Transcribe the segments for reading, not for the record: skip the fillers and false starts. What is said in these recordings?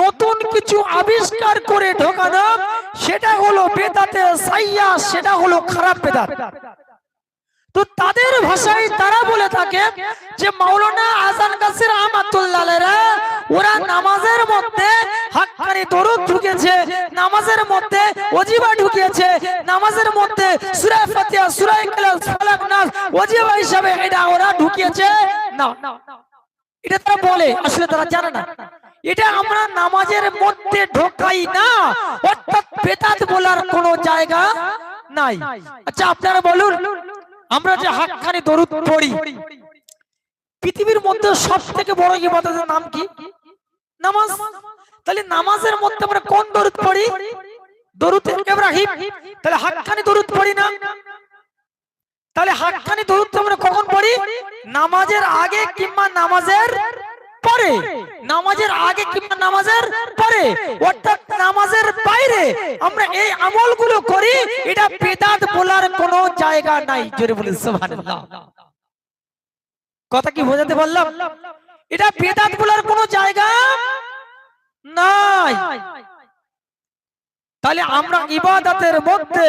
নতুন কিছু আবিষ্কার করে ঢোকানো, সেটা হলো বেদাতে সাইয়া, সেটা হলো খারাপ বেদাত। তো তাদের ভাষায় তারা বলে থাকে যে মাওলানা আজান কাসির রহমাতুল্লাহ আলাইহি ওরা নামাজের মধ্যে হাক্কানি দরুদ ঢুকিয়েছে, নামাজের মধ্যে ওয়াজিবা ঢুকিয়েছে, নামাজের মধ্যে সূরা ফাতিহা, সূরা ইখলাস, ফালাক, নাস ওয়াজিবা হিসাবে এটা ওরা ঢুকিয়েছে না। এটা তারা বলে, আসলে তারা জানে না এটা আমরা নামাজের মধ্যে ঢোকাই না, অর্থাৎ বেদাত বলার কোনো জায়গা নাই। আচ্ছা আপনারা বলুন, আমরা যে হাক্কানি দরুদ পড়ি, পৃথিবীর মধ্যে সবথেকে বড় ইবাদতের নাম কি? নামাজ। তাহলে নামাজের মধ্যে আমরা কোন দরুদ পড়ি? দরুদ ইব্রাহিম। তাহলে হাক্কানি দরুদ পড়ি না। তাহলে হাক্কানি দরুদ আমরা কখন পড়ি? নামাজের আগে কিংবা নামাজের পরে। নামাজের আগে কিংবা নামাজের পরে, অর্থাৎ নামাজের বাইরে আমরা এই আমলগুলো করি, এটা বেদাত বলার কোনো জায়গা নাই। জোরে বলি সুবহানাল্লাহ। কথা কি বোঝাতে পারলাম? এটা বেদাত বলার কোনো জায়গা নাই। তাহলে আমরা ইবাদতের মধ্যে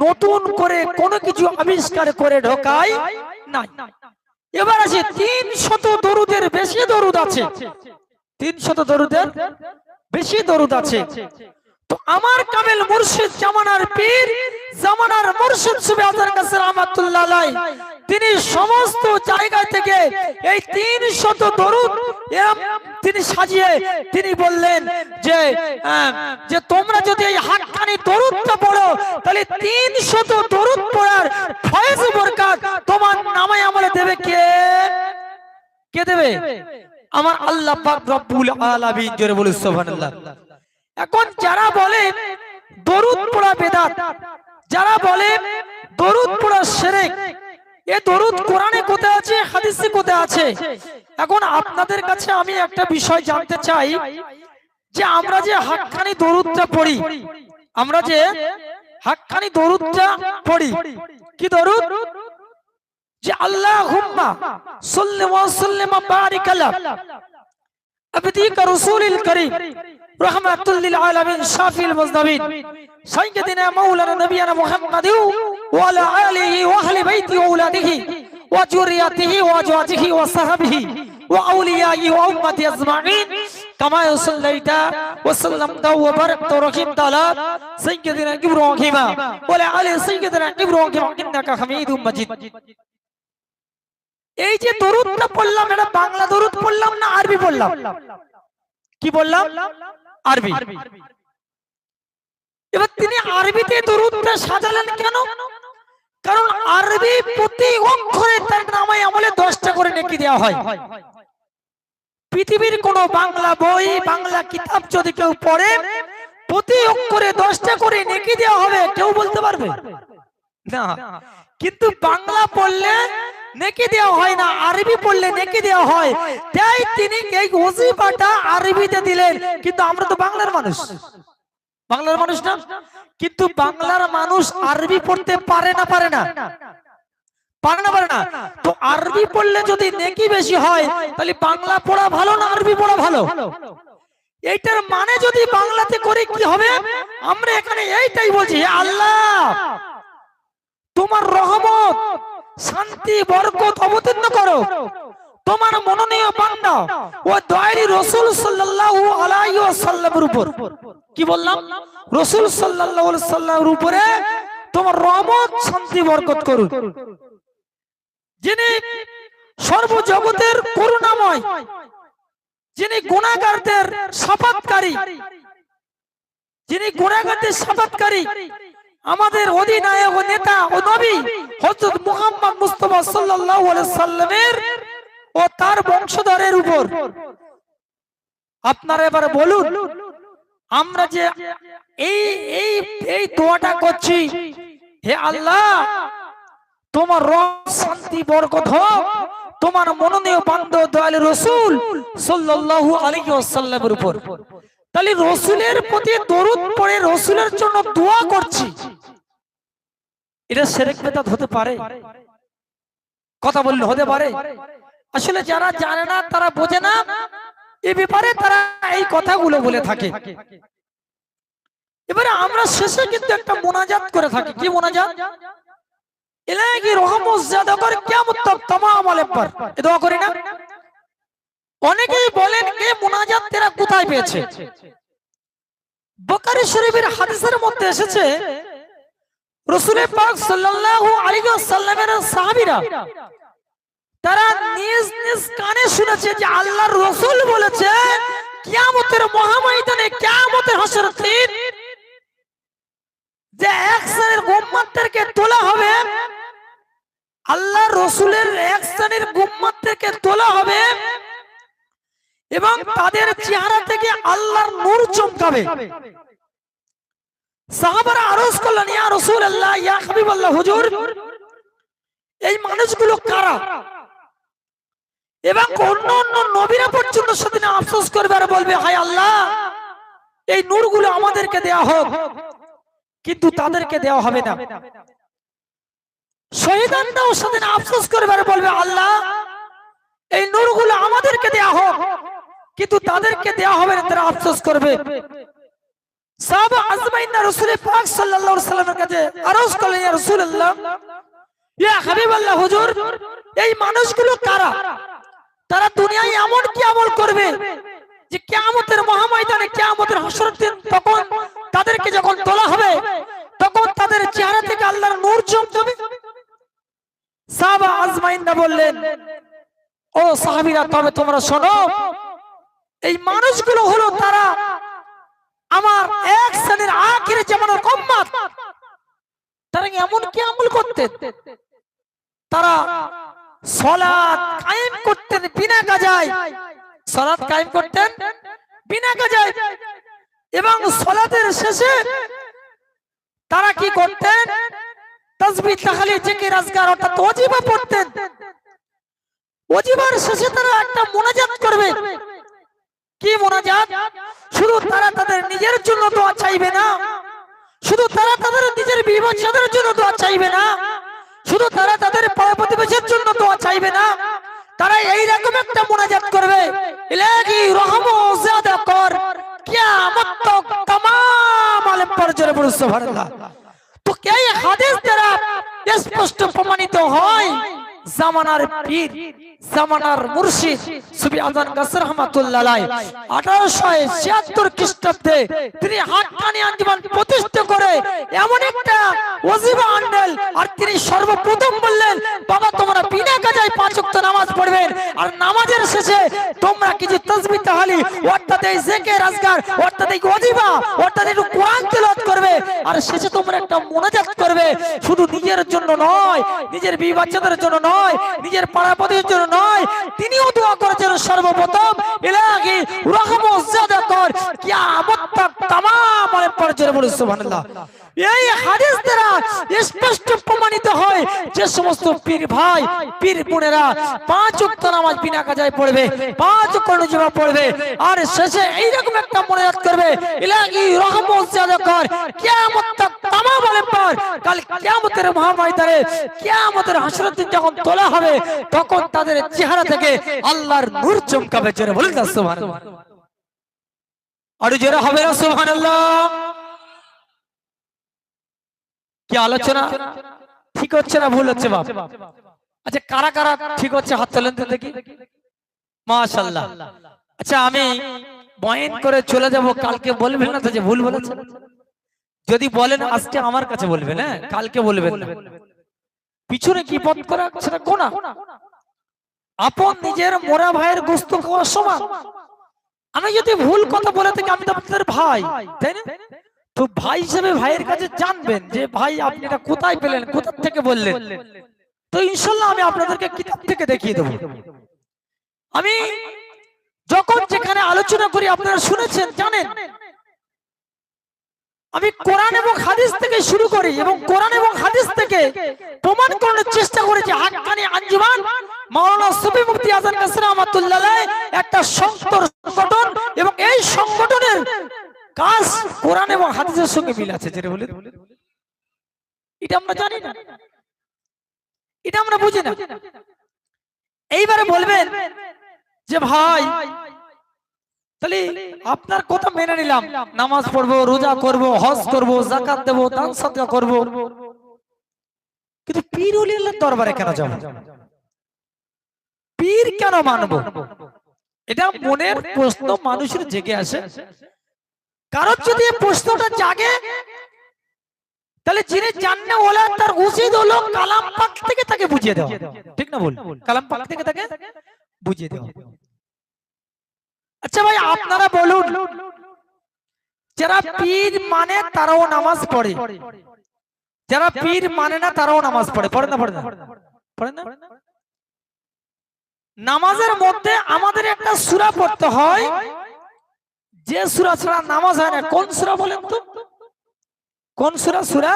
নতুন করে কোনো কিছু আবিষ্কার করে ঢোকাই না। এবার আছে 300 দরুদের বেশি দরুদ আছে, 300 দরুদের বেশি দরুদ আছে। তো আমার কামেল মুর্শিদ জামানার পীর, জামানার মুর্শিদ সুফি আজান কাসির রহমাতুল্লাহ আলাইহি তিনি সমস্ত জায়গা থেকে এই 300 দরুদ তিনি সাজিয়ে তিনি বললেন যে তোমরা যদি এই হাক্কানি দরুদটা পড়ো, তাহলে 300 দরুদ পড়ার ফয়েজ বরকত তোমার নামে আমলে দেবে কে? কে দেবে? আমার আল্লাহ পাক রব্বুল আলামিন। জোরে বলি সুবহানাল্লাহ। এখন যারা বলে দরুদ পড়া বেদাত, যারা বলে দরুদ পড়া শিরক, এই দরুদ কোরআনে কোথায় আছে, হাদিসে কোথায় আছে? এখন আপনাদের কাছে আমি একটা বিষয় জানতে চাই যে আমরা যে হাক্কানি দরুদটা পড়ি, আমরা যে হাক্কানি দরুদটা পড়ি, কি দরুদ? যে আল্লাহুম্মা সাল্লি ওয়া সাল্লিম ওয়া বারিক আলা আবদিকা রাসূলিল কারীম রাহমাতুল লিল আলামিন শাফিল মুজনাবিন সাইয়্যিদিনা মাওলানা নবিয়ানা মুহাম্মাদু ওয়া আলা আলিহি ওয়া আহলি বাইতি ওয়া আওলাদিহি ওয়া যুররিয়াতিহি ওয়া আজওয়াজিহি ওয়া সাহবিহি ওয়া আউলিয়াহি ওয়া উম্মতি আজমাইন কামা সাল্লাইতা ওয়া সাল্লামতা ওয়া বারাকতা ওয়া রাহিমতা আলা সাইয়্যিদিনা ইব্রাহিম ওয়া আলা আলি সাইয়্যিদিনা ইব্রাহিম ইন্নাকা হামিদুম মাজিদ। এই যে দরুদটা পড়লাম, এটা বাংলা দরুদ পড়লাম না আরবি পড়লাম? কি বললাম? আরবি। এবার তিনি আরবিতে দরুদটা সাজালেন কেন? কারণ আরবি প্রতি অক্ষরে তার নামে আমলে 10টা করে নেকি দেওয়া হয়। পৃথিবীর কোন বাংলা বই, বাংলা কিতাব যদি কেউ পড়ে, প্রতি অক্ষরে 10টা করে নেকি দেওয়া হবে, কেউ বলতে পারবে না। কিন্তু বাংলা পড়লে নেকি দেওয়া হয় না, আরবি পড়লে নেকি দেওয়া হয়। তাই তিনি এই ওজিফাটা আরবিতে দিলেন। কিন্তু আমরা তো বাংলার মানুষ, বাংলার মানুষ না, কিন্তু বাংলার মানুষ আরবি পড়তে পারে না, পারে না, পারে না, পারে না। তো আরবি পড়লে যদি নেকি বেশি হয়, তাহলে বাংলা পড়া ভালো না আরবি পড়া ভালো? এইটার মানে যদি বাংলাতে করে কি হবে? আমরা এখানে এইটাই বলছি, হে আল্লাহ তোমার রহমত, শান্তি, বরকত অবতীর্ণ করো তোমার মনোনীয় বান্দা ও দয়ালু রাসূল সাল্লাল্লাহু আলাইহি ওয়াসাল্লামের উপর। কি বললাম? রাসূল সাল্লাল্লাহু আলাইহি ওয়াসাল্লামের উপরে তোমার রহমত, শান্তি, বরকত করুন। যিনি সর্বজগতের করুণাময়, যিনি গুনাহগারদের শাফাতকারী, যিনি গুনাহগারদের শাফাতকারী, আমাদের অধিনায়ক ও নেতা ও নবী হযরত মুহাম্মদ মুস্তাফা সাল্লাল্লাহু আলাইহি সাল্লামের ও তার বংশধরের উপর। আপনারা এবারে বলুন, আমরা যে এই দোয়াটা করছি, হে আল্লাহ তোমার রহমত, শান্তি, বরকত হোক তোমার মনোনীয় বান্দা দয়ালু রাসূল সাল্লাল্লাহু আলাইহি ওয়াসাল্লামের উপর। তাহলে রাসূলের প্রতি দরুদ পড়ে রাসূলের জন্য দোয়া করছি, এটা শিরক বেদাত হতে পারে? কথা বললে হতে পারে? আসলে যারা জানে না, তারা বোঝে না, এই ব্যাপারে তারা এই কথাগুলো বলে থাকে। এবারে আমরা শেষে কিন্তু একটা মোনাজাত করে থাকি। কি মোনাজাত? ইলাহি রহমত জ্যাদা কর কিয়ামত তক तमाम আলেম পর এই দোয়া করি না? অনেকেই বলেন এই মোনাজাত তারা কোথায় পেয়েছে? বুখারী শরীফের হাদিসের মধ্যে এসেছে রাসূল পাক সাল্লাল্লাহু আলাইহি ওয়াসাল্লামের সাহাবীরা তারা নিজ নিজ কানে শুনেছে যে আল্লাহর রাসূল বলেছেন কিয়ামতের মহাময়দানে কিয়ামতের হাসরের দিন যে এক শ্রেণীর উম্মতদেরকে তোলা হবে, আল্লাহর রাসূলের এক শ্রেণীর উম্মতদেরকে তোলা হবে এবং তাদের চেহারা থেকে আল্লাহর নূর চমকাবে। সাহাবারা আরজ করলেন ইয়া রাসূলুল্লাহ ইয়া হাবিবাল্লাহ হুজুর এই মানুষগুলো কারা? এবং অন্য অন্য নবীরা পর্যন্ত সেদিন আফসোস করবে আর বলবে হায় আল্লাহ এই নূরগুলো আমাদেরকে দেয়া হোক, কিন্তু তাদেরকে দেওয়া হবে না। শহীদানরাও সেদিন আফসোস করবে আর বলবে আল্লাহ এই নূরগুলো আমাদেরকে দেয়া হোক, কিন্তু তাদেরকে দেওয়া হবে না, তারা আফসোস করবে। সাহাবা আজমাইন রাসূল পাক সাল্লাল্লাহু আলাইহি ওয়াসাল্লামের কাছে আরজ করলেন ইয়া রাসূলুল্লাহ ইয়া হাবিবাল্লাহ হুজুর এই মানুষগুলো কারা? তারা দুনিয়ায় এমন কি আমল করবে যে কিয়ামতের মহাময়দানে কিয়ামতের হাসরের দিন তখন তাদেরকে যখন তোলা হবে তখন তাদের চেহারা থেকে আল্লাহর নূর চমকাবে। সাহাবা আজমাইনরা বললেন ও সাহাবীরা তবে তোমরা শোনো এই মানুষগুলো হলো তারা আমার এক শ্রেণীর আখিরের জামানার উম্মত। তারা এমন কি আমল করতেন? তারা সালাত কায়েম করতেন বিনা কাজায়, সালাত কায়েম করতেন বিনা কাজায় এবং সালাতের শেষে তারা কি করতেন? তাসবিহ তাহলিল জিকির আজকার অর্থাৎ ওয়াজিবা পড়তেন। ওয়াজিবার শেষে তারা একটা মোনাজাত করবে। কি মোনাজাত? শুধু তারা তাদের নিজের জন্য দোয়া চাইবে না, শুধু তারা তাদের নিজের বিবাদের জন্য দোয়া চাইবে না, শুধু তারা তাদের পাড়া প্রতিবেশীর জন্য দোয়া চাইবে না, তারা এই রকম একটা মোনাজাত করবে ইলাহি রহমত জ্যাদা কর কিয়ামত তক तमाम আলেম পর জোরে বলুন সুবহানাল্লাহ। তো এই হাদিস দ্বারা স্পষ্ট প্রমাণিত হয় জামানার পীর জামানার মুর্শিদ সুফি আজান গাছ রহমাতুল্লাহ আলাইহি 1876 খ্রিস্টাব্দে তিনি হাক্কানি আঞ্জুমান প্রতিষ্ঠা করে এমন একটা ওয়াজিবা আনলেন আর তিনি সর্বপ্রথম বললেন বাবা তোমরা বিনা কাজায় 5 ওয়াক্ত নামাজ পড়বেন আর নামাজের শেষে তোমরা কিছু তাসবিহ তাহলিল অর্থাৎ এই জিকির আজকার অর্থাৎ এই ওয়াজিবা অর্থাৎ একটু কোরআন তেলাওয়াত করবে আর শেষে তোমরা একটা মোনাজাত করবে। শুধু নিজের জন্য নয়, নিজের বিবি বাচ্চাদের জন্য নয়, নিজের পাড়া প্রতিবেশীর জন্য নয়, তিনিও দোয়া করেছেন সর্বপ্রথম ইলাহি রহমত জ্যাদা কর কিয়ামত তক तमाम আলেম পর জোরে বলুন সুবহানাল্লাহ। এই হাদিস দ্বারা স্পষ্ট প্রমাণিত হয় যে সমস্ত পীর ভাই পীর বোনেরা 5 ওয়াক্ত নামাজ বিনা কাজায় পড়বে, 5 ওয়াক্ত ওয়াজিবা পড়বে আর শেষে এইরকম একটা মোনাজাত করবে ইলাহি রহমত জ্যাদা কর কিয়ামত তক तमाम আলেম পর কাল কিয়ামতের মহাময়দানে কিয়ামতের হাসরের দিন যখন তোলা হবে তখন তাদের চেহারা থেকে আল্লাহর নূর চমকাবে। জোরে বলুন সুবহানাল্লাহ। আর জোরে হবে না সুবহানাল্লাহ। কি আলোচনা ঠিক হচ্ছে না ভুল হচ্ছে বাপ? আচ্ছা কারা কারা ঠিক হচ্ছে হাত তোলেন তো দেখি। মাশাআল্লাহ। আচ্ছা আমি বয়ান করে চলে যাব, কালকে বলবেন না তো যে ভুল বলেছেন? যদি বলেন আজকে আমার কাছে বলবেন, হ্যাঁ কালকে বলবেন না। পিছনে কি পথ করা সেটা গোনা। আপন নিজের মোরা ভাইয়ের গোশত খাওয়ার সমান। আমি যদি ভুল কথা বলে থাকি আমি তো আপনাদের ভাই, তাই না? তো ভাই হিসেবে ভাইয়ের কাছে জানবেন যে ভাই আপনি এটা কোথায় পেলেন, কোথা থেকে বললেন। তো ইনশাআল্লাহ আমি আপনাদেরকে কিতাব থেকে দেখিয়ে দেব। আমি যখন যেখানে আলোচনা করি আপনারা শুনেছেন জানেন আমি কোরআন এবং হাদিস থেকে শুরু করি এবং কোরআন এবং হাদিস থেকে প্রমাণ করার চেষ্টা করি যে হাক্কানি আঞ্জুমান মাওলানা সুফি মুফতি আজান গাছ রহমাতুল্লাহ আলাইহি একটা সংগঠন এবং এই সংগঠনের কাজ কোরআন এবং হাদিসের সঙ্গে মিল আছে। যেটা বলে এটা আমরা জানি না, এটা আমরা বুঝি না। এইবারে বলবেন যে ভাই তাহলে আপনার কথা মেনে নিলাম, নামাজ পড়বো, রোজা করব, হজ করব, যাকাত দেব, দান সদকা করব, কিন্তু পীর ওলি আল্লাহর দরবারে কেন যাব? পীর কেন মানবো? এটা মনের প্রশ্ন মানুষের জেগে আসে। কারণ যদি এই প্রশ্নটা জাগে, তাহলে যিনি জাননে ওলা তার উচিত হলো কালাম পাক থেকে তাকে বুঝিয়ে দেওয়া, ঠিক না বল? কালাম পাক থেকে তাকে বুঝিয়ে দেওয়া। আচ্ছা ভাই, আপনারা বলুন, যারা পীর মানে তারাও নামাজ পড়ে, যারা পীর মানে না তারাও নামাজ পড়ে, পড়ে না? পড়ে না? পড়ে না? নামাজের মধ্যে আমাদের একটা সূরা পড়তে হয়, যে সূরা ছাড়া নামাজ হয় না। কোন সূরা বলেন তো? কোন সূরা? সূরা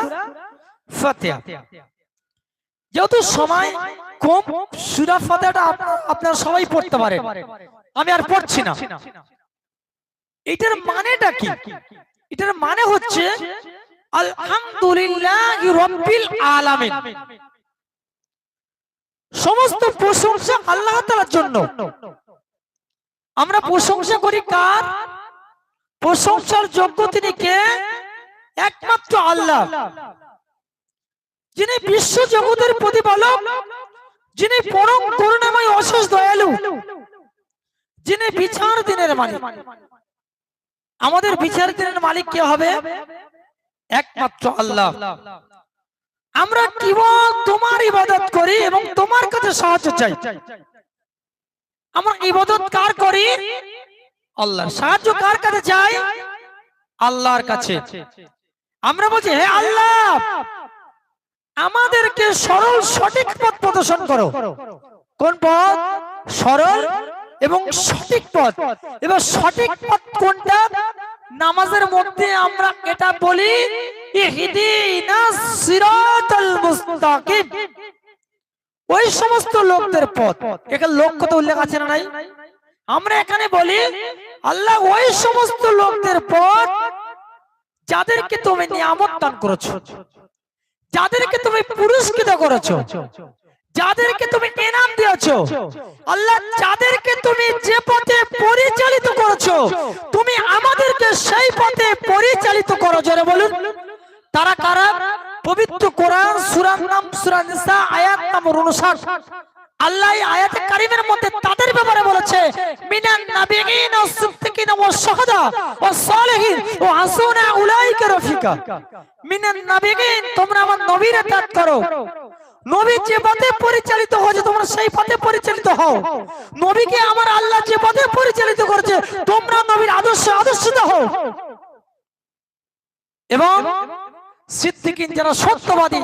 ফাতিহা। যেহেতু সময় কম, সূরা ফাতিহাটা আপনারা সবাই পড়তে পারেন, আমি আর পড়ছি না। এটার মানেটা কি? এটার মানে হচ্ছে আলহামদুলিল্লাহি রাব্বিল আলামিন, সমস্ত প্রশংসা আল্লাহ তাআলার জন্য। আমরা প্রশংসা করি কার? প্রশংসার যোগ্য তিনি কে? একমাত্র আল্লাহ, যিনি বিশ্ব জগতের প্রতিপালক, যিনি পরম করুণাময় অশেষ দয়ালু, যিনি বিচার দিনের মালিক। আমাদের বিচার দিনের মালিক কে হবে? একমাত্র আল্লাহ। আমরা কেবল তোমার ইবাদত করি এবং তোমার কাছে সাহায্য চাই। আমরা ইবাদত কার করি? আল্লাহর। সাহায্য কার কাছে চাই? আল্লাহর কাছে। আমরা বলছি, হে আল্লাহ, আমাদেরকে সরল সঠিক পথ প্রদর্শন করো। কোন পথ? সরল এবং সঠিক পথ। এবার সঠিক পথ কোনটা? নামাজের মধ্যে আমরা এটা বলি, ইহদিনাস সিরাতাল মুস্তাকিম, ওই সমস্ত লোকদের পথ। এখানে লোক কথা উল্লেখ আছে না নাই? আমরা এখানে বলি, আল্লাহ ওই সমস্ত লোকদের পথ যাদেরকে তুমি নিয়ামত দান করেছো, যাদেরকে তুমি পুরস্কৃত করেছো, যাদেরকে তুমি ইনাম দিয়েছো। আল্লাহ, যাদেরকে তুমি যে পথে পরিচালিত করেছো, তুমি আমাদেরকে সেই পথে পরিচালিত করো। জোরে বলুন, তারা কারা? পবিত্র কোরআন সূরার নাম সূরা নিসা, আয়াত নম্বর 59। আল্লাহ এই আয়াতে কারিমের মধ্যে তাদের ব্যাপারে বলেছে, মিনান নাবিয়িন ওয়াস সিদ্দিকিন ওয়াস শুহাদা ওয়াস সালিহিন ওয়া হাসুনা উলাইকা রফিকা। মিনান নাবিয়িন, তোমরা আমার নবীর ইতাআত করো। নবী যে পথে পরিচালিত হয়েছে তোমরা সেই পথে পরিচালিত হও। নবীকে আমার আল্লাহ যে পথে পরিচালিত করেছে তোমরা নবীর আদর্শে আদর্শিত হও। এবং সিদ্দিকিন যারা সত্যবাদী,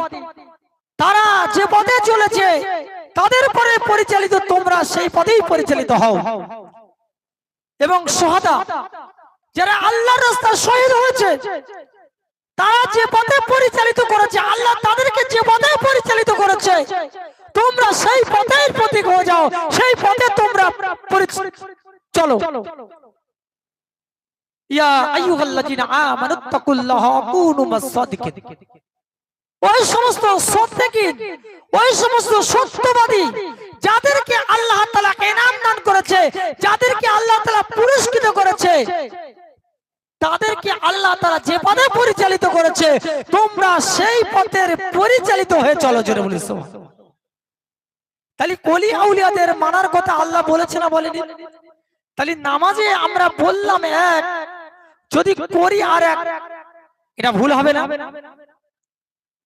তারা যে পথে চলেছে তাদের পরে পরিচালিত, তোমরা সেই পথেই পরিচালিত হও। এবং শুহাদা, যারা আল্লাহর রাস্তায় শহীদ হয়েছে, তারা যে পথে পরিচালিত করেছে, আল্লাহ তাদেরকে যে পথে পরিচালিত করেছে, তোমরা সেই পথের প্রতীক হয়ে যাও, সেই পথে তোমরা চলো। ইয়া আইয়ুহাল্লাযীনা আমানুত্তাকুল্লাহা ওয়া কুনু মাস-সাদিকিন, ওই সমস্ত সত্যিকিন, ওই সমস্ত সত্যবাদী যাদেরকে আল্লাহ তাআলা ইনাম দান করেছে, যাদেরকে আল্লাহ তাআলা পুরস্কৃত করেছে, তাদেরকে আল্লাহ তাআলা যে পথে পরিচালিত করেছে তোমরা সেই পথের পরিচালিত হয়ে চলো। জোরে বলি সুবহানাল্লাহ। তাহলে ওলি আউলিয়াদের মানার কথা আল্লাহ বলেছে না বলেনি? তাহলে নামাজে আমরা বললাম এক, যদি করি আর এক, এটা ভুল হবে না?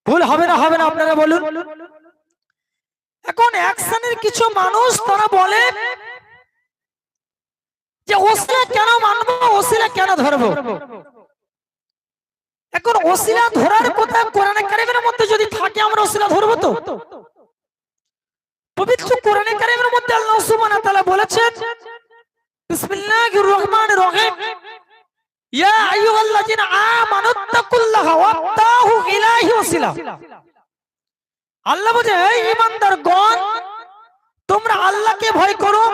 ভুল হবে না? হবে না? আপনারা বলুন। এখন এক শ্রেণীর কিছু মানুষ তারা বলে যে ওসিলা কেন মানবো, ওসিলা কেন ধরবো? এখন ওসিলা ধরার কথা কোরআনে কারিমের মধ্যে যদি থাকে আমরা ওসিলা ধরবো তো? পবিত্র কোরআনে কারিমের মধ্যে আল্লাহ সুবহানাহু ওয়া তাআলা বলেছেন, বিসমিল্লাহির রহমানির রহিম, ইয়া আইয়ুহাল্লাযীনা আমানুত্তাকুল্লাহা ওয়াবতাগু ইলাইহি ওয়াসিলা। আল্লাহ বলে, হে ঈমানদারগণ, তোমরা আল্লাহকে ভয় করো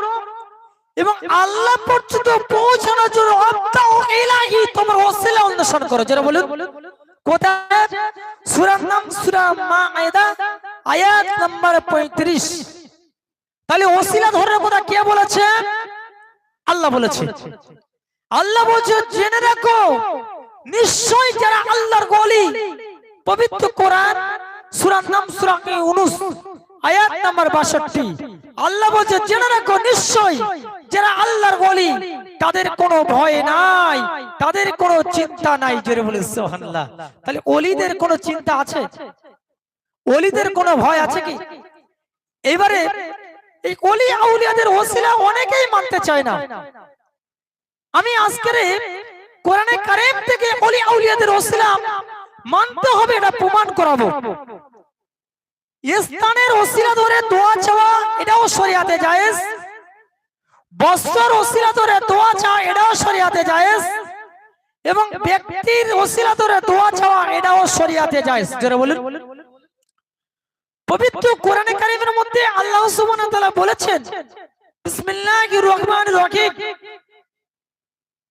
এবং আল্লাহ পর্যন্ত পৌঁছানোর জন্য ওয়াবতাগু ইলাইহি, তোমরা ওসিলা অন্বেষণ করো। যারা বলুন কোথায়? সূরার নাম সূরা মাঈদা, আয়াত নাম্বার 35। তাহলে ওসিলা ধরার কথা কে বলেছে? আল্লাহ বলেছে। আল্লাহ বলছে জেনে রাখো নিশ্চয়ই যারা আল্লাহর ওলি, পবিত্র কোরআন সূরার নাম সূরা ইউনূস আয়াত নাম্বার 62। আল্লাহ বলছে জেনে রাখো নিশ্চয়ই যারা আল্লাহর ওলি তাদের কোনো ভয় নাই, তাদের কোনো চিন্তা নাই। জোরে বলে সুবহানাল্লাহ। তাহলে ওলিদের কোনো চিন্তা আছে? ওলিদের কোনো ভয় আছে কি? এবারে এই ওলি আউলিয়াদের ওসিলা অনেকেই মানতে চায় না। আমি আজকের কোরআনে কারীম থেকে ওলি আউলিয়াদের ওসিলা মানতে হবে এটা প্রমাণ করাবো। স্থানের ওসিলা ধরে দোয়া চাওয়া এটাও শরিয়াতে জায়েজ, বস্ত্র ওসিলা ধরে দোয়া চাওয়া এটাও শরিয়াতে জায়েজ, এবং ব্যক্তির ওসিলা ধরে দোয়া চাওয়া এটাও শরিয়াতে জায়েজ। যারা বলেন পবিত্র কোরআনে কারীমের মধ্যে আল্লাহ সুবহানাহু ওয়া তাআলা বলেছেন বিসমিল্লাহির রহমানির রহিম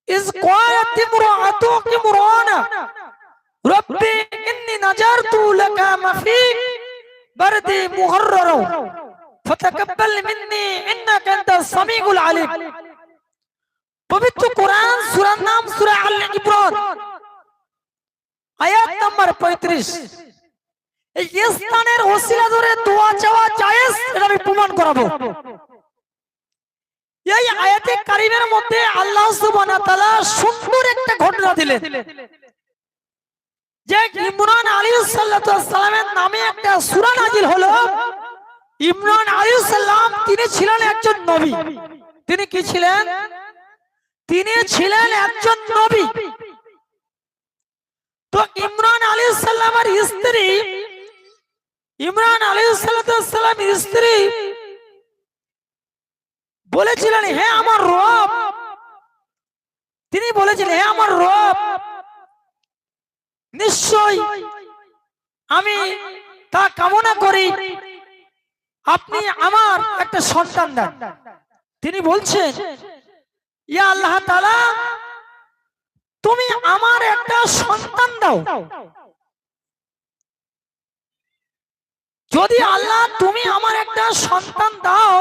ইজ ক্বালাত ইমরাআতু ইমরানা রব্বি ইন্নী নাজারতু লাকা মাফি বারদি মুহাররারু ফাতাকাব্বাল মিন্নী ইন্নাকা আনতাস সামিউল আলিম। পবিত্র কোরআন সূরার নাম সূরা আল ইমরান আয়াত নাম্বার 35। এই স্থানের ওসিলা ধরে দোয়া চাওয়া জায়েজ এটা আমি প্রমাণ করাবো। এই আয়াতে কারীমের মধ্যে আল্লাহ সুবহানাহু ওয়া তাআলা সুন্দর একটা ঘটনা দিলেন যে ইমরান আলাইহিস সালামের নামে একটা সূরা নাজিল হলো। ইমরান আলাইহিস সালাম তিনি ছিলেন একজন নবী। তিনি কি ছিলেন? তিনি ছিলেন একজন নবী। তো ইমরান আলাইহিস সালামের স্ত্রী, ইমরান আলাইহিস সালামের স্ত্রী বলেছিলেন হে আমার রব, তিনি বলেছিলেন হে আমার রব নিশ্চয় আমি তা কামনা করি আপনি আমার একটা সন্তান দেন। তিনি বলছেন ইয়া আল্লাহ তাআলা তুমি আমার একটা সন্তান দাও। যদি আল্লাহ তুমি আমার একটা সন্তান দাও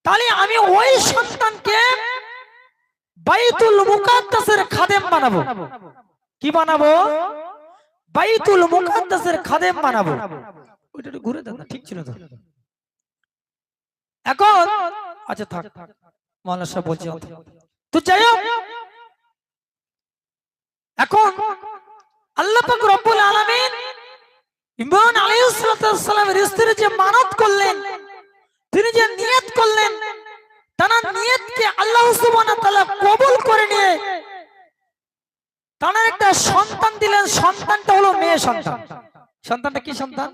তাহলে আমি ওই সন্তানকে বাইতুল মুকাদ্দাসের খাদেম বানাবো। কি বানাবো? বাইতুল মুকাদ্দাসের খাদেম বানাবো। ওইটা একটু ঘুরে দেন না, ঠিক ছিল তো। এখন আচ্ছা থাক, মাওলানা সাহেব বলছে তো যাই হোক, এখন আল্লাহ পাক রব্বুল আলামিন ইমরান আলাইহিস সালামের স্ত্রী যে মানত করলেন, তিনি যে নিয়ত করলেন, তার নিয়তকে আল্লাহ সুবহানাহু ওয়া তাআলা কবুল করে নিয়ে তার একটা সন্তান দিলেন। সন্তানটা হলো মেয়ে সন্তান। সন্তানটা কি সন্তান?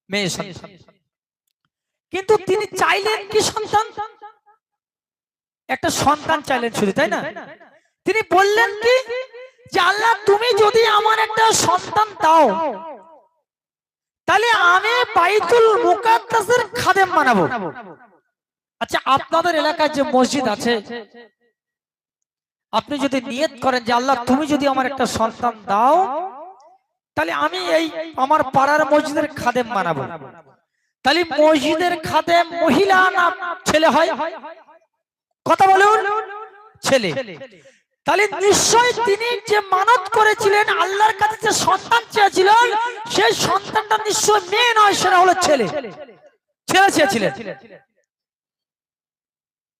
মেয়ে সন্তান। কিন্তু তিনি চাইলেন কি সন্তান? একটা সন্তান চাইলেন শুধু, তাই না? তিনি বললেন কি যে আল্লাহ তুমি যদি আমার একটা সন্তান দাও তাহলে আমি বাইতুল মুকাদ্দাসের খাদেম বানাবো। আচ্ছা আপনাদের এলাকায় যে মসজিদ আছে, আপনি যদি নিয়ত করেন যে আল্লাহ তুমি যদি আমার একটা সন্তান দাও তাহলে আমি এই আমার পাড়ার মসজিদের খাদেম বানাবো, তাহলে মসজিদের খাদেম মহিলা না ছেলে হয়? কথা বলুন, ছেলে। তাহলে নিশ্চয় তিনি যে মানত করেছিলেন, আল্লাহর কাছে যে সন্তান চেয়েছিলেন, সেই সন্তানটা নিশ্চয় মেয়ে নয়, সেটা হলো ছেলে। ছেলে চেয়েছিলেন।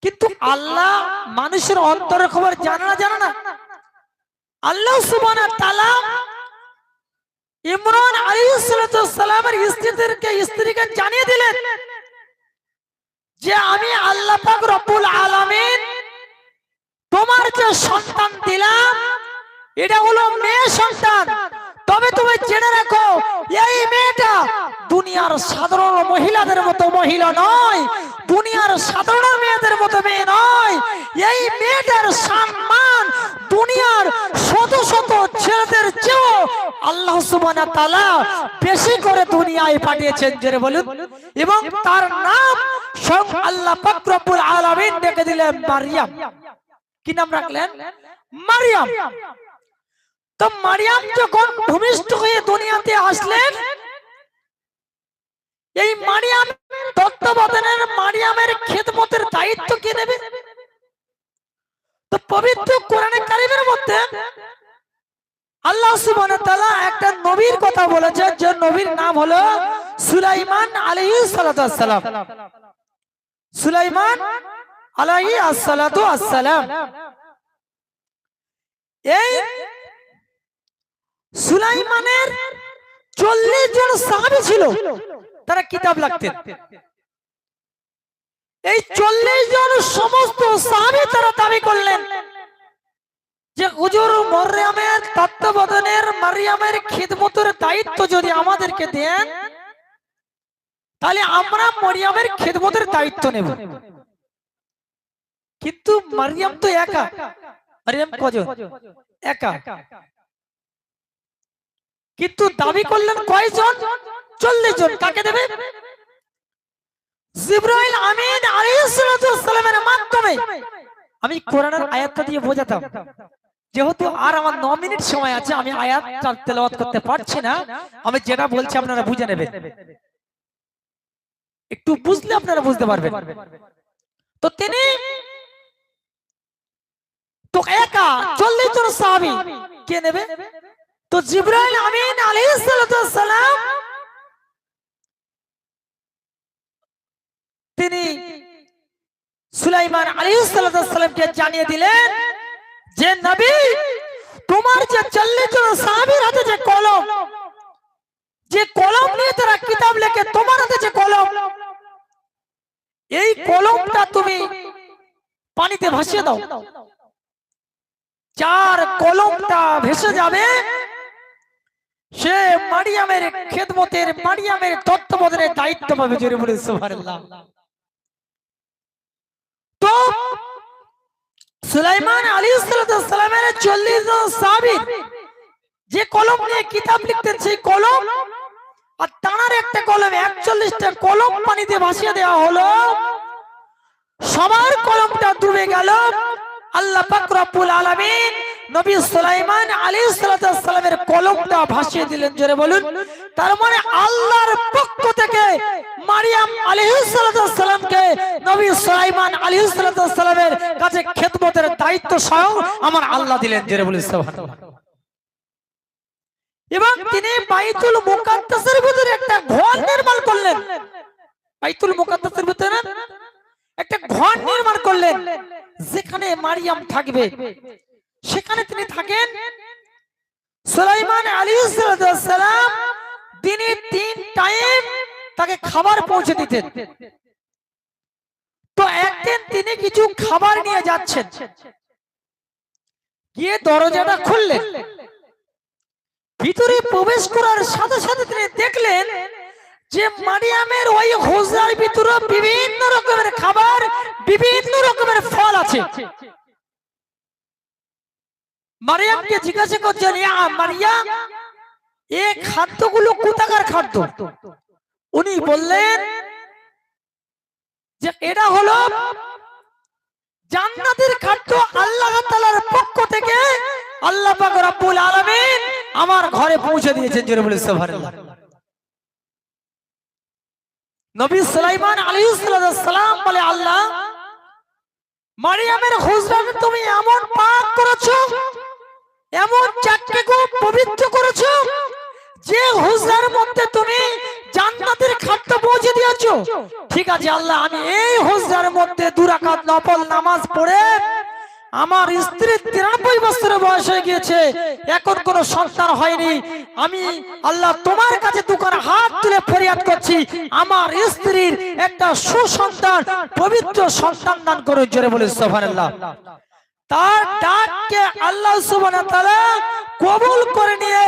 কিন্তু আল্লাহ মানুষের অন্তরের খবর জানে না? আল্লাহ সুবহানাহু ওয়া তাআলা ইমরান আলাইহিস সালামের স্ত্রীকে জানিয়ে দিলেন যে আমি আল্লাহ পাক রব্বুল আলামিন তোমার যে সন্তান দিলাম এটা হলো মেয়ে সন্তান। তবে তুমি জেনে রাখো এই মেয়েটা দুনিয়ার সাধারণ মহিলাদের মতো মহিলা নয়, দুনিয়ার সাধারণ মেয়েদের মতো মেয়ে নয়। এই মেয়েটার সম্মান দুনিয়ার শত শত ছেলেদের চেয়েও আল্লাহ সুবহানাহু ওয়া তাআলা বেশি করে দুনিয়ায় পাঠিয়েছেন। জোরে বলুন। এবং তার নাম স্বয়ং আল্লাহ পাক রব্বুল আলামিন ডেকে দিলেন মারিয়াম। কি নাম রাখলেন? মারিয়াম। তো মারিয়াম যখন ভূমিষ্ঠ হয়ে দুনিয়াতে আসলেন, এই মারিয়াম তত্ত্বাবধানের মারিয়ামের খেদমতের দায়িত্ব কে নেবে? তো পবিত্র কোরআনে কারিমের মধ্যে আল্লাহ সুবহানাহু ওয়া তাআলা একটা নবীর কথা বলেছে, যে নবীর নাম হলো সুলাইমান আলাইহিস সালাতু ওয়াস সালাম। সুলাইমান আলাইহিস সালাতু ওয়াস সালাম। এই সুলাইমানের 40 জন সাহাবী ছিল, তারা কিতাব লিখতেন। এই 40 জন সমস্ত সাহাবী তারা দাবি করলেন যে হুজুর মরিয়মের তত্ত্বাবধানের, মারিয়ামের খিদমতের দায়িত্ব যদি আমাদেরকে দেন, তাহলে আমরা মরিয়মের খিদমতের দায়িত্ব নেব। কিন্তু মারিয়াম তো একা। মারিয়াম কজন? একা। কিন্তু দাবি করলেন কয়জন? 40 জন। কাকে দেবে? জিবরাইল আমিন আলাইহিস সালামের মাধ্যমে। আমি কোরআনের আয়াতটা দিয়ে বোঝাতাম, যেহেতু আর আমার 9 মিনিট সময় আছে, আমি আয়াতটা তেলাওয়াত করতে পারছি না। আমি যেটা বলছি আপনারা বুঝে নেবেন, একটু বুঝলে আপনারা বুঝতে পারবেন। তো তিনি তো একা 40 জন সাহাবী কে নেবে? তো জিবরাইল আমিন আলাইহিস সালাম তিনি সুলাইমান আলাইহিস সালামকে জানিয়ে দিলেন যে নবী, তোমার যে 40 জন সাহাবীর হাতে যে কলম নিয়ে তারা কিতাব লেখে, তোমার হাতে যে কলম, এই কলমটা তুমি পানিতে ভাসিয়ে দাও। যার কলমটা ভেসে যাবে, সে মারিয়ামের খেদমতের, মারিয়ামের তত্ত্বাবধানের দায়িত্ব পাবে। জোরে বলে সুবহানাল্লাহ। তো সুলাইমান আলাইহিস সালামের 40 জন সাহাবী যে কলম নিয়ে কিতাব লিখতেন, সেই কলম আর তার একটা কলম, 41টা কলম পানিতে ভাসিয়ে দেওয়া হলো। সবার কলমটা ডুবে গেল। আল্লাহ পাক রব্বুল আলামিন নবী সুলাইমান আলাইহিস সালামের কলমটা ভাসিয়ে দিলেন। জোরে বলুন। তার মানে আল্লাহর পক্ষ থেকে মারিয়াম আলাইহিস সালামকে নবী সুলাইমান আলাইহিস সালামের কাছে খেদমতের দায়িত্ব স্বয়ং আমার আল্লাহ দিলেন। জোরে বলুন সুবহানাল্লাহ। এবং তিনি বাইতুল মুকাদ্দাসের ভিতরে একটা ঘর নির্মাণ করলেন। বাইতুল মুকাদ্দাসের ভিতরে একটা ঘর নির্মাণ করলেন, যেখানে মারিয়াম থাকবে, সেখানে তিনি থাকেন। সুলাইমান আলাইহিস সালাম দিনে 3 টাইম তাকে খাবার পৌঁছে দিতেন। তো একদিন তিনি কিছু খাবার নিয়ে যাচ্ছেন, গিয়ে দরজাটা খুললেন। ভিতরে প্রবেশ করার সাথে সাথে তিনি দেখলেন যে মারিয়ামের ওই হুজরার ভিতরে বিভিন্ন রকমের খাবার, বিভিন্ন রকমের ফল আছে। মারিয়ামকে জিজ্ঞাসা করছেন, ইয়া মারিয়াম, এই খাদ্যগুলো কোথাকার খাদ্য? উনি বললেন যে এটা হলো জান্নাতের খাদ্য, আল্লাহ তাআলার পক্ষ থেকে আল্লাহ পাক রব্বুল আলামিন আমার ঘরে পৌঁছে দিয়েছেন। জোরে বলে সুবহানাল্লাহ। নবী সুলাইমান আলাইহিস সালাম বলে, আল্লাহ, মারিয়ামের হুজরাকে তুমি এমন পাক করেছো, এমন চাককে পবিত্র করেছো, যে হুজরার মধ্যে তুমি জান্নাতের খাদ্য পৌঁছে দিয়েছো। ঠিক আছে আল্লাহ, আমি এই হুজরার মধ্যে 2 রাকাত নফল নামাজ পড়ে, আমার স্ত্রীর 93 বছর বয়স হয়ে গিয়েছে, এখন কোনো সন্তান হয়নি, আমি আল্লাহ তোমার কাছে দুখানা হাত তুলে ফরিয়াদ করছি, আমার স্ত্রীর একটা সুসন্তান, পবিত্র সন্তান দান করুন। জোরে বলে সুবহানাল্লাহ। তার ডাককে আল্লাহ সুবহানাহু ওয়া তাআলা কবুল করে নিয়ে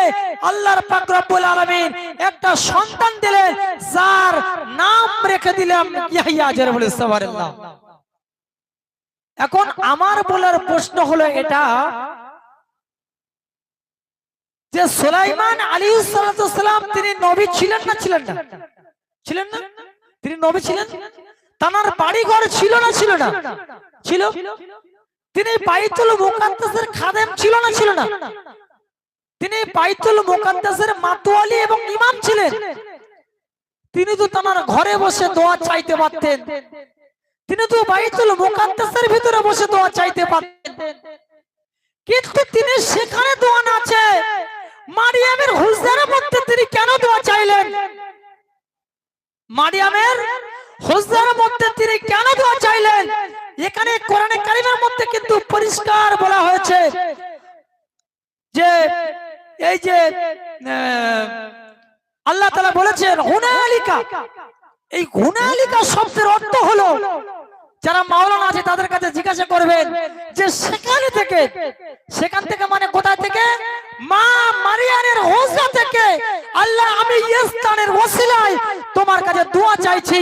আল্লাহর পাক রব্বুল আলামিন একটা সন্তান দিলেন, যার নাম রেখে দিলাম ইয়াহইয়া। জোরে বলে সুবহানাল্লাহ। এখন আমার বলার প্রশ্ন হলো এটা, যে সুলাইমান আলাইহিস সালাম তিনি নবী ছিলেন না ছিলেন না? ছিলেন না? তিনি নবী ছিলেন। তার বাড়ি ঘর ছিল না ছিল না? ছিল। তিনি বাইতুল মুকাদ্দাসের খাদেম ছিল না ছিল না? তিনি বাইতুল মুকাদ্দাসের মাতোয়ালি এবং ইমাম ছিলেন। তিনি তো তার ঘরে বসে দোয়া চাইতে পারতেন, তিনি তো বাইতুল মুকাদ্দাসের ভিতরে বসে দোয়া চাইতে পারতেন, কিন্তু তিনি সেখানে দোয়া না চেয়ে মারিয়ামের হুজরার মধ্যে তিনি কেন দোয়া চাইলেন? মারিয়ামের হুজরার মধ্যে তিনি কেন দোয়া চাইলেন? এখানে কোরআনে কারিমের মধ্যে কিন্তু পরিষ্কার বলা হয়েছে যে এই যে আল্লাহ তাআলা বলেছেন হুনালিকা। এই হুনালিকা শব্দের অর্থ হলো, যারা মাওলানা আছে তাদের কাছে জিজ্ঞাসা করবেন যে সেখান থেকে মানে কোথা থেকে? মা মারিয়ামের হুজরা থেকে। আল্লাহ আমি এই স্থানের ওসিলায় তোমার কাছে দোয়া চাইছি,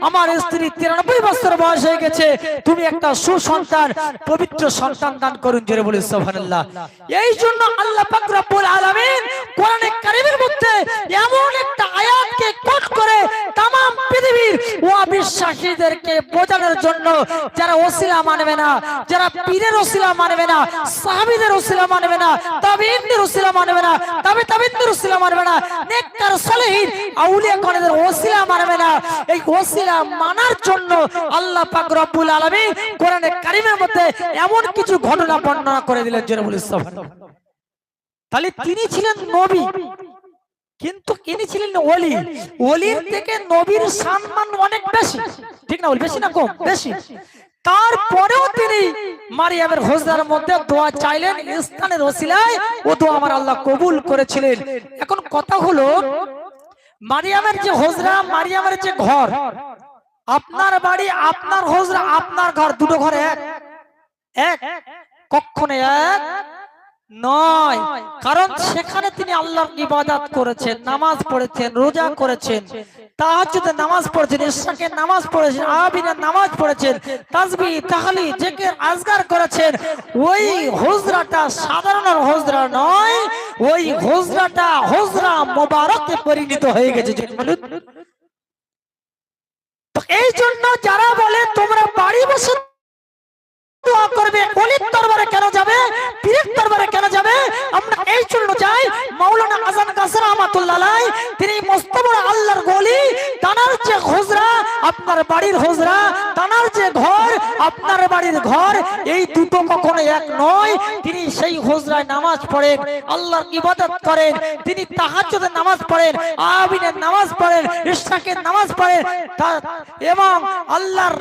আমার স্ত্রী 93 বছর বয়স হয়ে গেছে, তুমি একটা সুসন্তান পবিত্র সন্তান দান করুন, জোরে বলি সুবহানাল্লাহ। এই জন্য আল্লাহ পাক রব্বুল আলামিন কোরআনে কারীমের মধ্যে এমন একটা আয়াতকে কোট করে तमाम পৃথিবীর অবিশ্বাসীদেরকে বোঝানোর জন্য, যারা ওসিলা মানবে না, যারা পীরের ওসিলা মানবে না, সাহাবীদের ওসিলা মানবে না, তাবিঈনদের ওসিলা মানবে না, তাবিঈনদের ওসিলা মানবে না, নেককার সালেহীন আউলিয়া গণের ওসিলা মানবে না, এই ওসিলা মানার জন্য আল্লাহ পাক রব্বুল আলামিন কোরআনে কারীমের মধ্যে এমন কিছু ঘটনা বর্ণনা করে দিলেন, জোরে বলি সুবহানাল্লাহ। তাহলে তিনি ছিলেন নবী, কিন্তু ইনি ছিলেন ওলি। ওলির থেকে নবীর সম্মান অনেক বেশি, ঠিক না? বেশি না কম? বেশি। তারপরেও তিনি মারিয়ামের হুজরার মধ্যে দোয়া চাইলেন স্থানের ওসিলায়, ও দোয়া আমার আল্লাহ কবুল করেছিলেন। এখন কথা হলো, মারিয়ামের যে হুজরা, মারিয়ামের যে ঘর, আপনার বাড়ি আপনার হুজরা আপনার ঘর, দুটো ঘর এক? কখনো এক নয়। কারণ সেখানে তিনি আল্লাহর ইবাদত করেছেন, নামাজ পড়েছেন, রোজা করেছেন, তাহাজ্জুদের নামাজ পড়েছেন, ইশরাকের নামাজ পড়েছেন, আবিনের নামাজ পড়েছেন, তাসবিহ তাহলিল জিকির আজকার করেছেন। ওই হুজরাটা সাধারণ হুজরা নয়, ওই হুজরাটা হুজরা মুবারকে পরিণত হয়ে গেছে। তো এই জন্য যারা বলে তোমরা বাড়ি বসে দোয়া করবে, ওলির দরবারে কেন যাবে, পীরের দরবারে কেন যাবে? আমরা এই জন্য যাই, মাওলানা আজান কাসেম রহমাতুল্লাহ আলাইহি তিনি মস্ত বড় আল্লাহর ওলি, তানার যে হুজরা আপনার বাড়ির হুজরা, তানার যে ঘর আপনার বাড়ির ঘর, এই দুটো কখনো এক নয়। তিনি সেই হুজরায় নামাজ পড়েন, আল্লাহর ইবাদত করেন, তিনি তাহাজ্জুদের নামাজ পড়েন, আবিনের নামাজ পড়েন, ইশরাকের নামাজ পড়েন, এবং আল্লাহর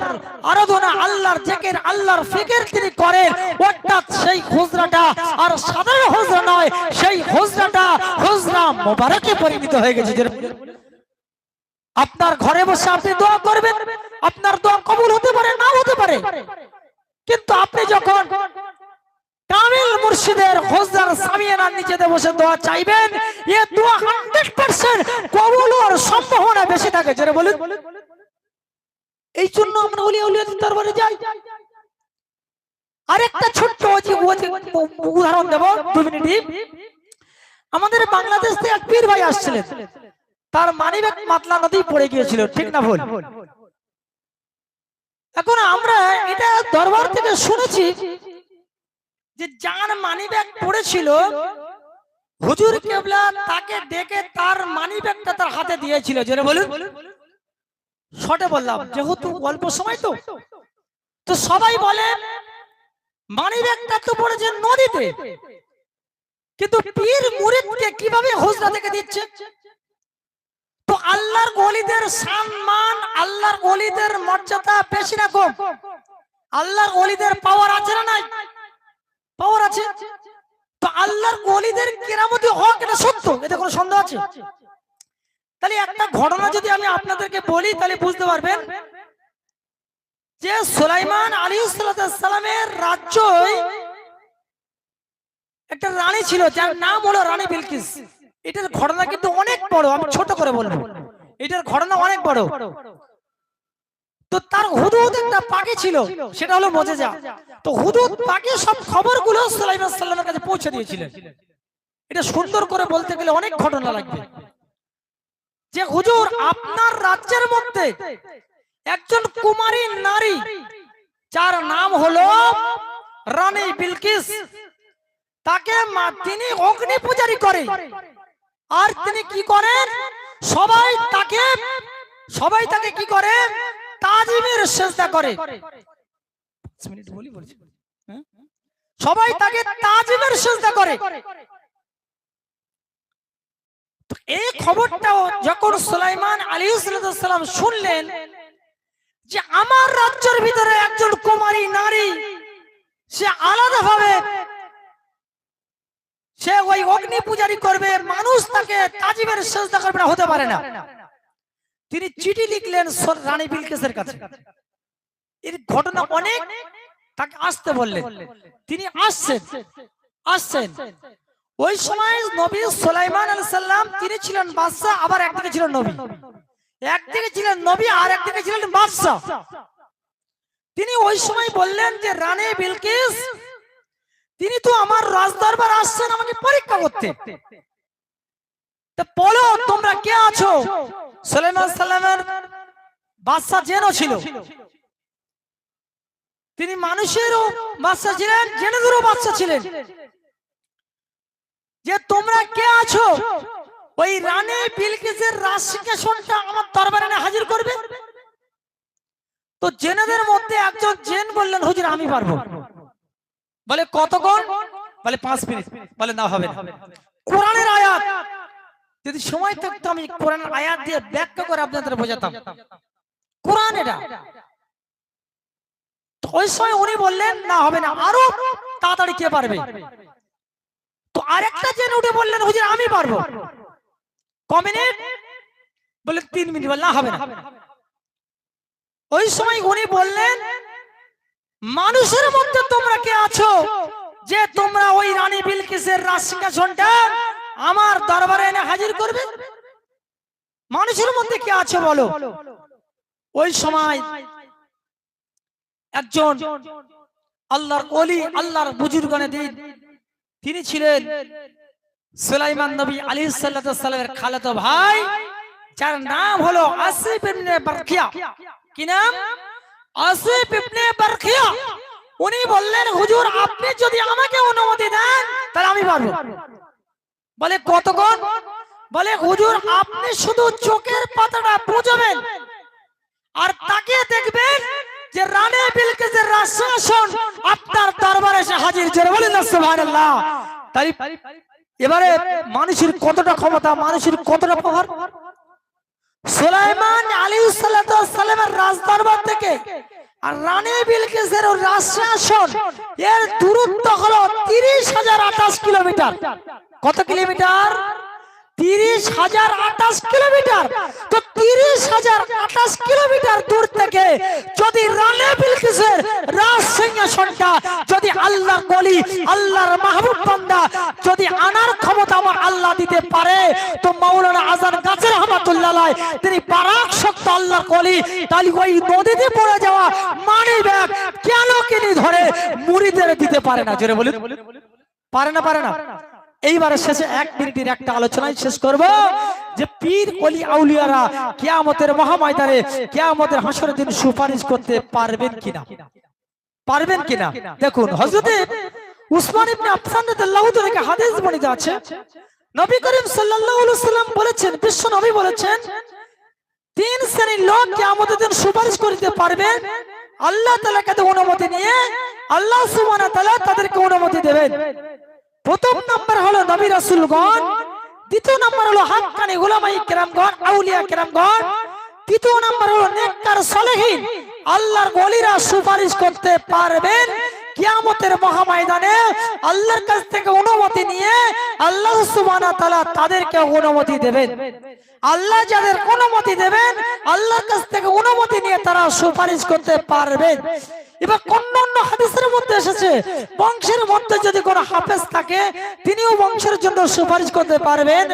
আরাধনা, আল্লাহর জিকির, আল্লাহর ফিকির তিনি করেন। অর্থাৎ সেই হুজরাটা আর সাধারণ হুজরা নয়, সেই হুজরাটা হুজরা মুবারকে পরিণত হয়ে গেছে। আপনার ঘরে বসে আপনি দোয়া করবেন, আপনার দোয়া কবুল হতে পারে, নাও হতে পারে, কিন্তু আপনি যখন কামিল মুর্শিদের হুজরার সামিয়ানার নিচে বসে দোয়া চাইবেন, এই দোয়া 100% কবুল হওয়ার সম্ভাবনা বেশি থাকে, যারা বলেন। এই জন্য আমরা ওলি আউলিয়াদের দরবারে যাই। আরেকটা ছোট্ট উদাহরণ দেব, 2 মিনিট। আমাদের বাংলাদেশ থেকে এক পীর ভাই আসছিলেন, তার মানিব্যাগ মাতলা নদী পড়ে গিয়েছিল, ঠিক না ভুল? এখন আমরা এটা দরবার থেকে শুনেছি যে যার মানিব্যাগ পড়েছিল, হুজুর কেবলা তাকে ডেকে তার মানিব্যাগটা তার হাতে দিয়েছিল, জোরে বলুন। শর্টে বললাম, যেহেতু অল্প সময় তো সবাই বলে মানিব্যাগটা তো পড়েছে নদীতে, কিন্তু পীর মুরিদকে কিভাবে হুজরা থেকে দিচ্ছে? তো আল্লাহর ওলিদের সম্মান, আল্লাহর ওলিদের মর্যাদা বেশি না কম? আল্লাহর ওলিদের পাওয়ার আছে না নাই? পাওয়ার আছে। তো আল্লাহর ওলিদের কেরামতি হক, এটা সত্য, এতে কোনো সন্দেহ আছে? তাহলে একটা ঘটনা যদি আমি আপনাদেরকে বলি, তাহলে বুঝতে পারবেন যে সুলাইমান আলাইহিস সালামের রাজ্যে একটা রানী ছিল, যার নাম হলো রানী বিলকিস। এটার ঘটনা কিন্তু অনেক বড়, আমি ছোট করে বলবো, এটার ঘটনা অনেক বড়। তো তার হুদহুদ একটা পাখি ছিল, সেটা হলো মুজিজা। তো হুদহুদ পাখি সব খবরগুলো সুলাইমান সাল্লামের কাছে পৌঁছে দিয়েছিলেন। এটা সুন্দর করে বলতে গেলে অনেক ঘটনা লাগবে। যে হুজুর, আপনার রাজ্যের মধ্যে একজন কুমারী নারী, যার নাম হলো রানী বিলকিস, তাকে তিনি অগ্নি পূজারি করে। আর তিনি কি করেন? সবাই তাকে কি করে? তাজিমের সেজদা করে। 5 মিনিট বলি বলছি, সবাই তাকে তাজিমের সেজদা করে। এই খবরটাও যখন সুলাইমান আলাইহিস সালাম শুনলেন যে আমার রাজ্যের ভিতরে একজন কুমারী নারী সে আলাদাভাবে সে ওই অগ্নি পূজারি করবে, মানুষ তাকে তাজিমের সেজদা করবে না, হতে পারে না। তিনি চিঠি লিখলেন রানী বিলকিসের কাছে। এর ঘটনা অনেক, তাকে আসতে বললেন, তিনি আসছেন। ওই সময় নবী সুলাইমান আলাইহিস সালাম তিনি ছিলেন বাদশা, আবার একদিকে ছিলেন নবী, একদিকে ছিলেন নবী আর একদিকে ছিলেন বাদশা। তিনি ওই সময় বললেন যে রানী বিলকিস তিনি তো আমার রাজদরবার আসছেন আমাকে পরীক্ষা করতে, তো বলো তোমরা কে আছো। সুলাইমান সালামের বাদশা জেনও ছিল, তিনি মানুষেরও বাদশা ছিলেন, জেনেদেরও বাদশা ছিলেন, যে তোমরা কে আছো ওই রানী বিলকিসের রাজসিংহাসনটা আমার দরবারে এনে হাজির করবে। তো জেনেদের মধ্যে একজন জেন বললেন হুজুর আমি পারবো। বলে কতক্ষণ? বলে 5 মিনিট। বলে না হবে না, কোরআনের আয়াত, যদি সময় থাকতো আমি কোরআনের আয়াত দিয়ে ব্যাখ্যা করে আপনাদের বোঝাতাম কোরআন এটা। ওই সময় উনি বললেন না হবে না, আরো তাড়াতাড়ি কে পারবে। তো আরেকটা জেনে উঠে বললেন হুজুর আমি পারবো। ক মিনিট? বলে 3 মিনিট। বলে না হবে না। ওই সময় উনি বললেন মানুষের মধ্যে তোমরা কে আছো যে তোমরা ওই রানী বিলকিসের রাজসিংহাসনটা আমার দরবারে এনে হাজির করবে? মানুষের মধ্যে কে আছো বলো। ওই সময় একজন আল্লাহর ওলি, আল্লাহর বুজুর্গানে দিন, তিনি ছিলেন সুলাইমান নবী আলাইহিস সালামের খালাতো ভাই, যার নাম হলো আসিফ ইবনে বারখিয়া। কি নাম? আসিফ ইবনে বারখিয়া। উনি বললেন হুজুর আপনি যদি আমাকে অনুমতি দেন তাহলে আমি পারবো। বলে কতক্ষণ? বলে হুজুর আপনি শুধু চোখের পাতাটা বুঝবেন আর তাকে দেখবেন যে রানী বিলকিসের রাজসিংহাসন আপনার দরবারে এসে হাজির। জোরে বলেন না সুবহানাল্লাহ। তাই এবারে মানুষের কতটা ক্ষমতা, মানুষের কতটা পাওয়ার। সুলাইমান আলাইহিস সালামের রাজদরবার থেকে আর রানী বিলকিসের রাজসিংহাসন এর দূরত্ব হলো 30,028 কিলোমিটার। কত কিলোমিটার? 30,028 কিলোমিটার। তো 30,028 কিলোমিটার দূর থেকে যদি রানী বিলকিসের রাজসিংহাসনটা যদি আল্লাহর ওলি, আল্লাহর মাহবুব বান্দা যদি আনার ক্ষমতা আমার আল্লাহ দিতে পারে, তো মাওলানা আজান গাজী রাহমাতুল্লাহ আলাইহি তিনি পারাক শক্ত আল্লাহর ওলি, তাহলে ওই নদীতে পড়ে যাওয়া মানি ব্যাগ কেন কিনি ধরে মুরিদের দিতে পারে না? জোরে বলুন পারে না? পারে না। এইবারে শেষে 1 মিনিটের একটা আলোচনায় শেষ করব যে পীর ওলি আউলিয়ারা কিয়ামতের মহাময়দানে কিয়ামতের হাসরের দিন সুপারিশ করতে পারবেন কিনা, পারবেন কিনা। দেখুন হযরতে উসমান ইবনে আফফান রাদিয়াল্লাহু তাআলা হাদিস বর্ণিত আছে, নবী করিম সাল্লাল্লাহু আলাইহি ওয়াসাল্লাম বলেছেন, বিশ্ব নবী বলেছেন 3 শ্রেণীর লোক কিয়ামতের দিন সুপারিশ করতে পারবেন। আল্লাহ তাআলা কাছে অনুমতি নিয়ে আল্লাহ সুবহানাহু ওয়া তাআলা তাদেরকে অনুমতি দেবেন। প্রথম নাম্বার হলো নবী রাসূলগণ, দ্বিতীয় নাম্বার হলো হাক্কানি উলামায়ে কেরামগণ, আউলিয়া কেরামগণ, তৃতীয় নাম্বার হলো নেককার সালেহীন আল্লাহর ওলিরা সুপারিশ করতে পারবেন। কিয়ামতের মহাময়দানে আল্লাহর কাছ থেকে অনুমতি নিয়ে আল্লাহ সুবহানাহু ওয়া তাআলা তাদেরকে অনুমতি দেবেন। আল্লাহ যাদের অনুমতি দেবেন আল্লাহর কাছ থেকে অনুমতি নিয়ে তারা সুপারিশ করতে পারবেন। এবার অন্যান্য হাদিসের মধ্যে এসেছে বংশের মধ্যে যদি কোনো হাফেজ থাকে তিনিও বংশের জন্য সুপারিশ করতে পারবেন।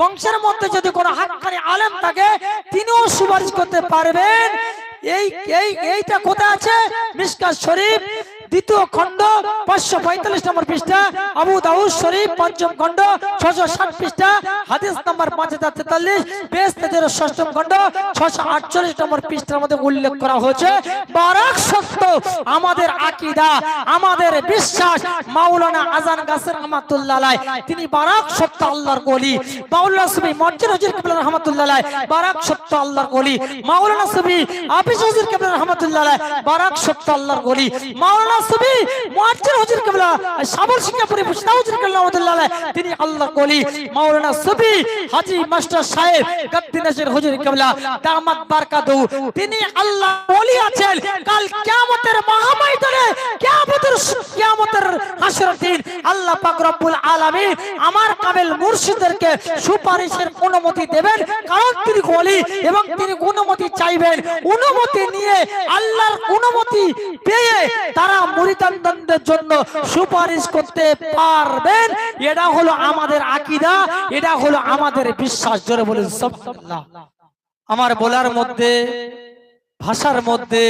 বংশের মধ্যে যদি কোনো হাক্কানি আলেম থাকে তিনিও সুপারিশ করতে পারবেন। এইটা কোথায় আছে? মিশকাত শরীফ দ্বিতীয় খণ্ড 545 নম্বর পৃষ্ঠা, আবু দাউদ শরীফ পঞ্চম খণ্ড 660 পৃষ্ঠা, হাদিস নাম্বার 5043, বেহেশতের ষষ্ঠম খণ্ড 648 নম্বর পৃষ্ঠার মধ্যে উল্লেখ করা হয়েছে বারাক সত্য আমাদের আকীদা, আমাদের বিশ্বাস। মাওলানা আজান গাছের রহমাতুল্লাহ আলাইহি তিনি বারাক সত্য আল্লাহর ওলি। মাওলানা সুফি মর্জির হুজুর কিবলা রহমাতুল্লাহ আলাইহি বারাক সত্য আল্লাহর ওলি। মাওলানা সুফি হাফিজ হুজুর কিবলা রহমাতুল্লাহ আলাইহি বারাক সত্য আল্লাহর ওলি। মাওলানা সুফি মর্জির হুজুর কিবলা সাবর সিঙ্গাপুরি মুস্তা হুজুর কিবলা রহমাতুল্লাহ আলাইহি তিনি আল্লাহর ওলি। মাওলানা সুফি হাজী মাস্টার সাহেব গদ্দি নজর হুজুর কিবলা দামাত বারকাতু তিনি আল্লাহর ওলি আছেন। কাল কিয়ামতের মহাময়দানে কিয়ামতের হাসরের দিন আল্লাহ পাক রব্বুল আলামিন আমার কামেল মুর্শিদদেরকে সুপারিশের অনুমতি দেবেন, কারণ তিনি ওলি এবং তিনি অনুমতি চাইবেন। অনুমতি নিয়ে আল্লাহর অনুমতি পেয়ে তারা মুরিদানদের জন্য সুপারিশ করতে পারবেন। এটা হলো আমাদের আকীদা, এটা হলো আমাদের বিশ্বাস। জোরে বলুন সুবহানাল্লাহ। আমার বলার মধ্যে ভাষার মধ্যে